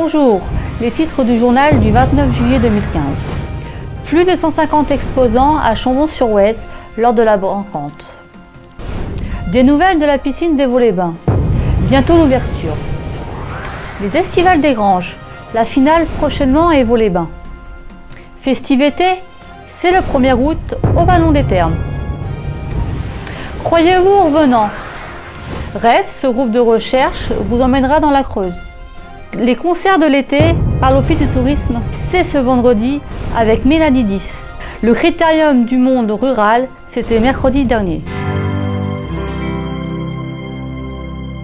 Bonjour, les titres du journal du 29 juillet 2015. Plus de 150 exposants à Chambon-sur-Oise lors de la brocante. Des nouvelles de la piscine des Vaux-les-Bains. Bientôt l'ouverture. Les estivales des Granges. La finale prochainement à Vaux-les-Bains. Festivité, c'est le 1er août au Vallon des Thermes. Croyez-vous en revenant? Rêve, ce groupe de recherche vous emmènera dans la Creuse. Les concerts de l'été par l'Office du tourisme, c'est ce vendredi avec Mélanie 10. Le Critérium du monde rural, c'était mercredi dernier.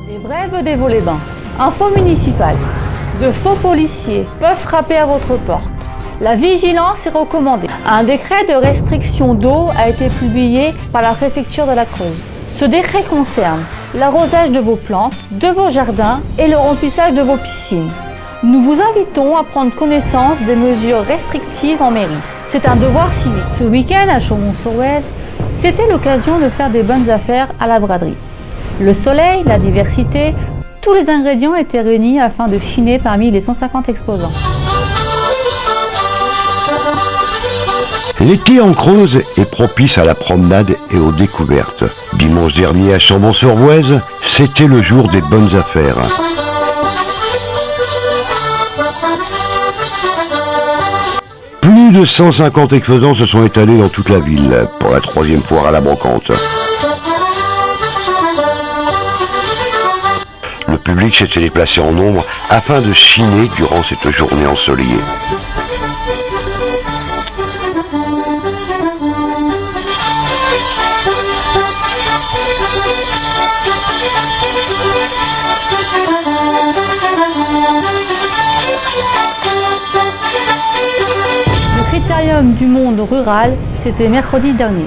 Les brèves des Vaux-les-Bains. Info municipale. De faux policiers peuvent frapper à votre porte. La vigilance est recommandée. Un décret de restriction d'eau a été publié par la préfecture de la Creuse. Ce décret concerne l'arrosage de vos plantes, de vos jardins et le remplissage de vos piscines. Nous vous invitons à prendre connaissance des mesures restrictives en mairie. C'est un devoir civique. Ce week-end à Chambon-sur-Oise, c'était l'occasion de faire des bonnes affaires à la braderie. Le soleil, la diversité, tous les ingrédients étaient réunis afin de chiner parmi les 150 exposants. L'été en Creuse est propice à la promenade et aux découvertes. Dimanche dernier à Chambon-sur-Oise, c'était le jour des bonnes affaires. Plus de 150 exposants se sont étalés dans toute la ville pour la 3e foire à la brocante. Le public s'était déplacé en nombre afin de chiner durant cette journée ensoleillée. Le Critérium du monde rural, c'était mercredi dernier.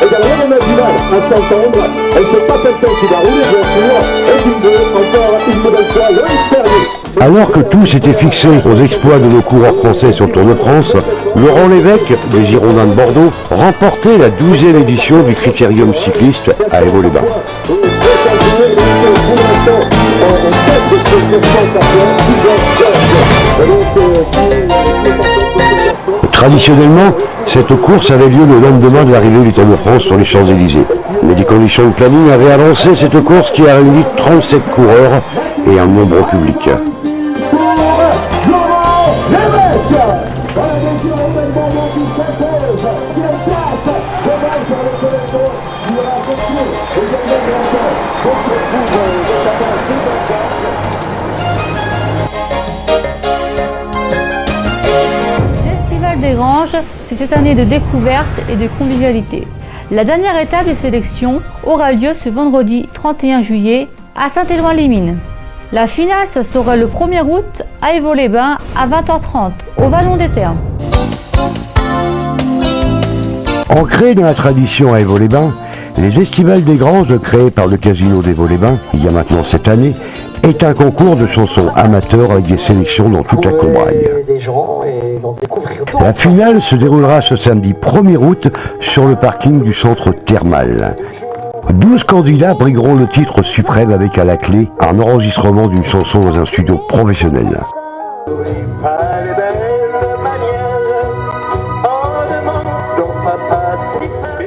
Elle n'a rien du mal à s'entendre, elle sait pas quelqu'un qui va rouler bien sûr, et qui veut encore une nouvelle fois le mystérieux. Alors que tous étaient fixés aux exploits de nos coureurs français sur le Tour de France, Laurent Lévesque, des Girondins de Bordeaux, remportait la 12e édition du Critérium cycliste à Vaux-les-Bains. Traditionnellement, cette course avait lieu le lendemain de l'arrivée du Tour de France sur les Champs-Élysées. Mais des conditions de planning avaient avancé cette course qui a réuni 37 coureurs et un nombreux public. Des Granges, c'est cette année de découverte et de convivialité. La dernière étape des sélections aura lieu ce vendredi 31 juillet à Saint-Éloi-les-Mines. La finale, ce sera le 1er août à Vaux-les-Bains à 20h30 au Vallon des Thermes. Ancré dans la tradition à Vaux-les-Bains, les Estivales des Granges, créées par le Casino des Vaux-les-Bains il y a maintenant 7 années, est un concours de chansons amateurs avec des sélections dans toute la Combraille. La finale se déroulera ce samedi 1er août sur le parking du centre thermal. 12 candidats brigueront le titre suprême avec à la clé un enregistrement d'une chanson dans un studio professionnel.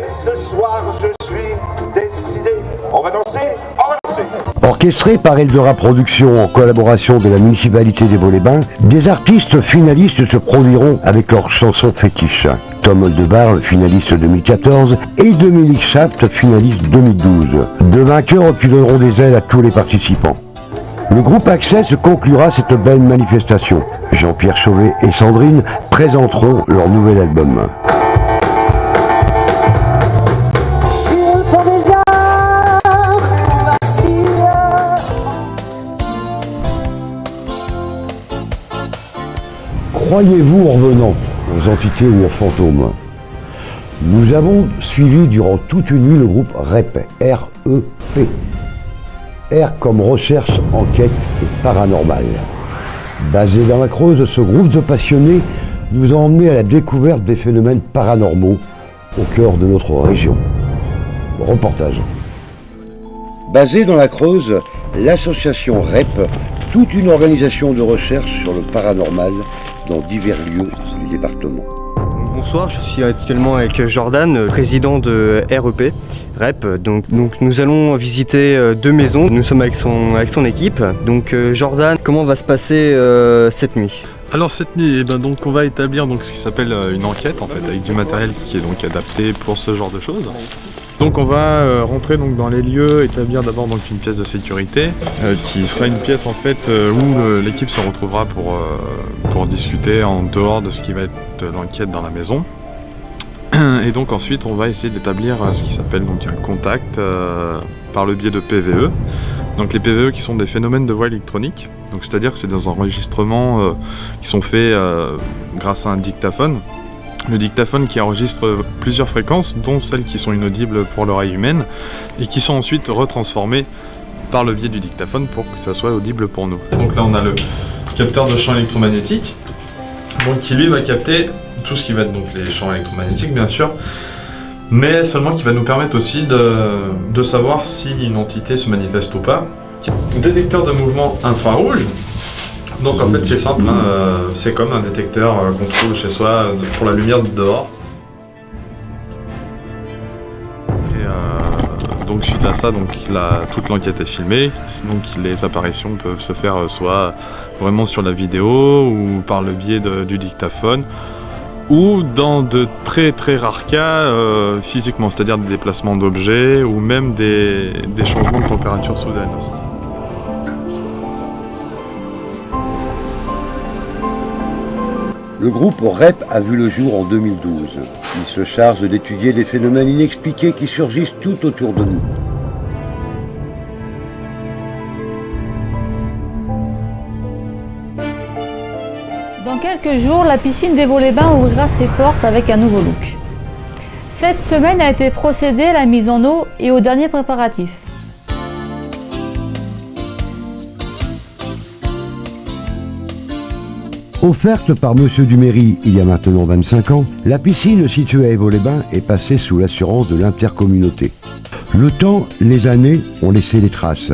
Ce soir je suis décidé. On va danser, on va danser. Orchestré par Eldora Productions en collaboration de la municipalité des Vaux-les-Bains, des artistes finalistes se produiront avec leurs chansons fétiches. Tom Oldebar, finaliste 2014, et Dominique Schaft, finaliste 2012. Deux vainqueurs qui donneront des ailes à tous les participants. Le groupe Access conclura cette belle manifestation. Jean-Pierre Chauvet et Sandrine présenteront leur nouvel album. Croyez-vous en revenant aux entités ou aux fantômes? Nous avons suivi durant toute une nuit le groupe REP, R-E-P. R comme recherche, enquête et paranormal. Basé dans la Creuse, ce groupe de passionnés nous a emmenés à la découverte des phénomènes paranormaux au cœur de notre région. Reportage. Basée dans la Creuse, l'association REP, toute une organisation de recherche sur le paranormal dans divers lieux du département. Bonsoir, je suis actuellement avec Jordan, président de REP. Donc nous allons visiter 2 maisons. Nous sommes avec son équipe. Donc Jordan, comment va se passer cette nuit? Alors cette nuit, donc on va établir ce qui s'appelle une enquête en fait, avec du matériel qui est donc adapté pour ce genre de choses. Donc on va rentrer dans les lieux, établir d'abord une pièce de sécurité, qui sera une pièce en fait où l'équipe se retrouvera pour discuter en dehors de ce qui va être l'enquête dans la maison. Et donc ensuite on va essayer d'établir ce qui s'appelle un contact par le biais de PVE. Donc les PVE qui sont des phénomènes de voix électronique, c'est-à-dire que c'est des enregistrements qui sont faits grâce à un dictaphone. Le dictaphone qui enregistre plusieurs fréquences, dont celles qui sont inaudibles pour l'oreille humaine, et qui sont ensuite retransformées par le biais du dictaphone pour que ça soit audible pour nous. Donc là on a le capteur de champ électromagnétique, qui lui va capter tout ce qui va être les champs électromagnétiques bien sûr, mais seulement qui va nous permettre aussi de savoir si une entité se manifeste ou pas. Détecteur de mouvement infrarouge. Donc en fait c'est simple, c'est comme un détecteur qu'on trouve chez soi pour la lumière de dehors. Et donc suite à ça, toute l'enquête est filmée, donc les apparitions peuvent se faire soit vraiment sur la vidéo ou par le biais du dictaphone, ou dans de très très rares cas physiquement, c'est-à-dire des déplacements d'objets ou même des changements de température soudaines. Le groupe REP a vu le jour en 2012. Il se charge d'étudier des phénomènes inexpliqués qui surgissent tout autour de nous. Dans quelques jours, la piscine des Vaux-les-Bains ouvrira ses portes avec un nouveau look. Cette semaine a été procédé à la mise en eau et aux derniers préparatifs. Offerte par Monsieur Duméry il y a maintenant 25 ans, la piscine située à Vaux-les-Bains est passée sous l'assurance de l'intercommunauté. Le temps, les années ont laissé des traces.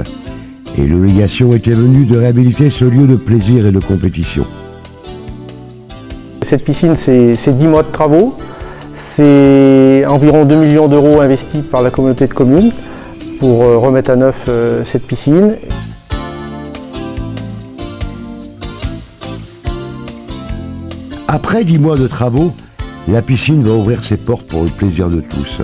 Et l'obligation était venue de réhabiliter ce lieu de plaisir et de compétition. Cette piscine, c'est 10 mois de travaux. C'est environ 2 millions d'euros investis par la communauté de communes pour remettre à neuf cette piscine. Après 10 mois de travaux, la piscine va ouvrir ses portes pour le plaisir de tous.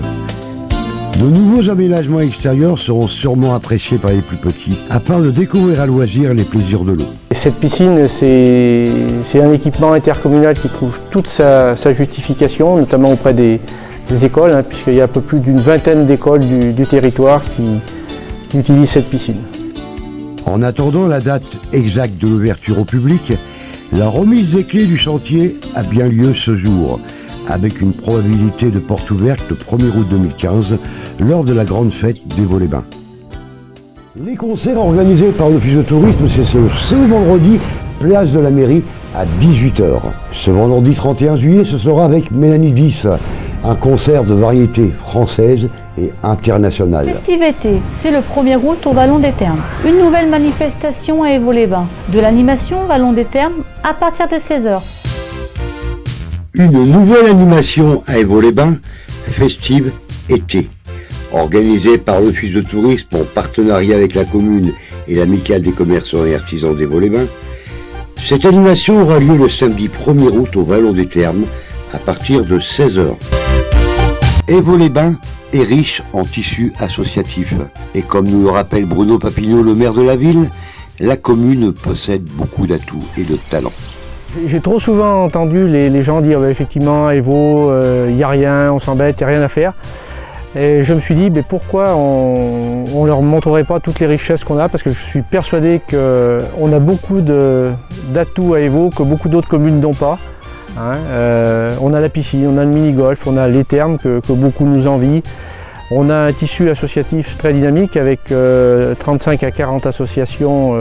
De nouveaux aménagements extérieurs seront sûrement appréciés par les plus petits, afin de découvrir à loisir les plaisirs de l'eau. Cette piscine, c'est un équipement intercommunal qui trouve toute sa justification, notamment auprès des écoles, puisqu'il y a un peu plus d'une vingtaine d'écoles du territoire qui utilisent cette piscine. En attendant la date exacte de l'ouverture au public, la remise des clés du chantier a bien lieu ce jour, avec une probabilité de porte ouverte le 1er août 2015, lors de la grande fête des Vaux-les-Bains. Les concerts organisés par l'Office de tourisme, c'est ce vendredi, place de la mairie, à 18 h. Ce vendredi 31 juillet, ce sera avec Mélanie Dys, un concert de variété française et internationale. Festivité, c'est le 1er août au Vallon des Thermes. Une nouvelle manifestation à Vaux-les-Bains. De l'animation Vallon des Thermes à partir de 16 h. Une nouvelle animation à Vaux-les-Bains, Festive été. Organisée par l'Office de tourisme en partenariat avec la commune et l'Amicale des commerçants et artisans des Vaux-les-Bains, cette animation aura lieu le samedi 1er août au Vallon des Thermes à partir de 16 h. Vaux-les-Bains est riche en tissus associatifs. Et comme nous le rappelle Bruno Papineau, le maire de la ville, la commune possède beaucoup d'atouts et de talents. J'ai trop souvent entendu les gens dire effectivement à Vaux, il n'y a rien, on s'embête, il n'y a rien à faire. Et je me suis dit pourquoi on ne leur montrerait pas toutes les richesses qu'on a, parce que je suis persuadé qu'on a beaucoup d'atouts à Vaux que beaucoup d'autres communes n'ont pas. On a la piscine, on a le mini-golf, on a les thermes que beaucoup nous envient. On a un tissu associatif très dynamique avec 35 à 40 associations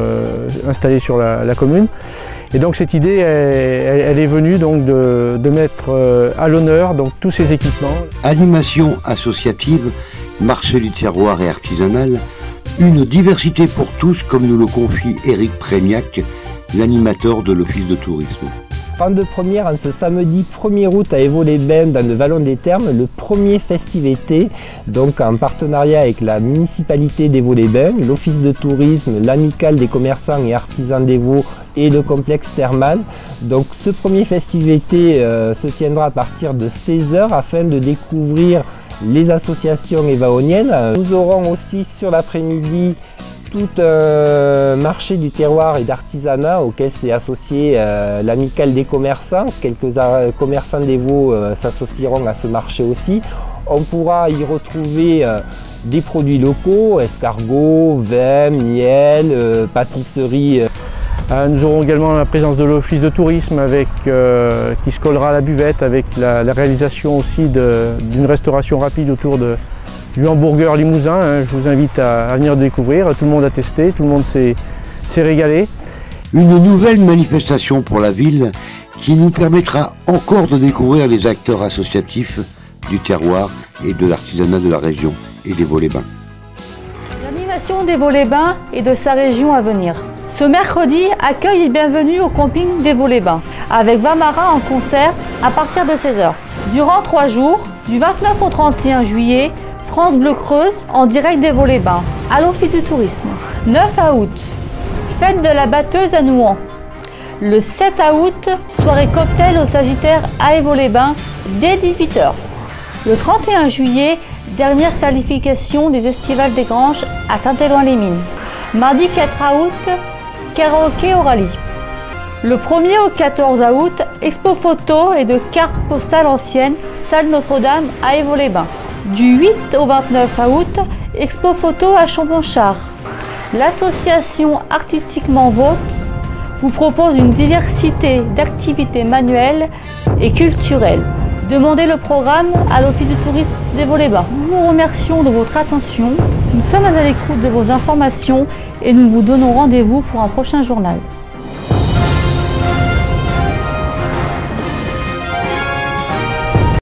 installées sur la commune. Et donc cette idée, elle est venue donc de mettre à l'honneur tous ces équipements. Animation associative, marché du terroir et artisanal, Une diversité pour tous, comme nous le confie Éric Prégnac, l'animateur de l'Office de tourisme. Bande première en ce samedi 1er août à Évaux-les-Bains dans le Vallon des Thermes, le premier festiv-été, donc en partenariat avec la municipalité d'Évaux-les-Bains, l'Office de tourisme, l'Amicale des commerçants et artisans d'Évaux et le complexe thermal. Donc ce premier festiv-été se tiendra à partir de 16h afin de découvrir les associations évaoniennes. Nous aurons aussi sur l'après-midi tout un marché du terroir et d'artisanat auquel s'est associé l'Amicale des commerçants. Quelques commerçants d'Évaux s'associeront à ce marché aussi. On pourra y retrouver des produits locaux, escargots, vin, miel, pâtisserie. Nous aurons également la présence de l'Office de tourisme qui se collera à la buvette avec la réalisation aussi d'une restauration rapide autour du hamburger limousin. Je vous invite à venir découvrir, tout le monde a testé, tout le monde s'est régalé. Une nouvelle manifestation pour la ville qui nous permettra encore de découvrir les acteurs associatifs du terroir et de l'artisanat de la région et d'Évaux-les-Bains. L'animation d'Évaux-les-Bains et de sa région à venir. Ce mercredi, accueil et bienvenue au camping d'Évaux-les-Bains avec Vamara en concert à partir de 16h. Durant 3 jours, du 29 au 31 juillet, France Bleu Creuse en direct d'Évaux-les-Bains à l'Office du tourisme. 9 août, fête de la batteuse à Nouan. Le 7 août, soirée cocktail au Sagittaire à Évaux-les-Bains dès 18h. Le 31 juillet, dernière qualification des Estivales des Granges à Saint-Éloi-les-Mines. Mardi 4 août, karaoké au rallye. Le 1er au 14 août, expo photo et de cartes postales anciennes, salle Notre-Dame à Évaux-les-Bains. Du 8 au 29 août, expo photo à Chambonchard. L'association Artistiquement Vôtre vous propose une diversité d'activités manuelles et culturelles. Demandez le programme à l'Office du tourisme d'Évaux-les-Bains. Nous vous remercions de votre attention. Nous sommes à l'écoute de vos informations et nous vous donnons rendez-vous pour un prochain journal.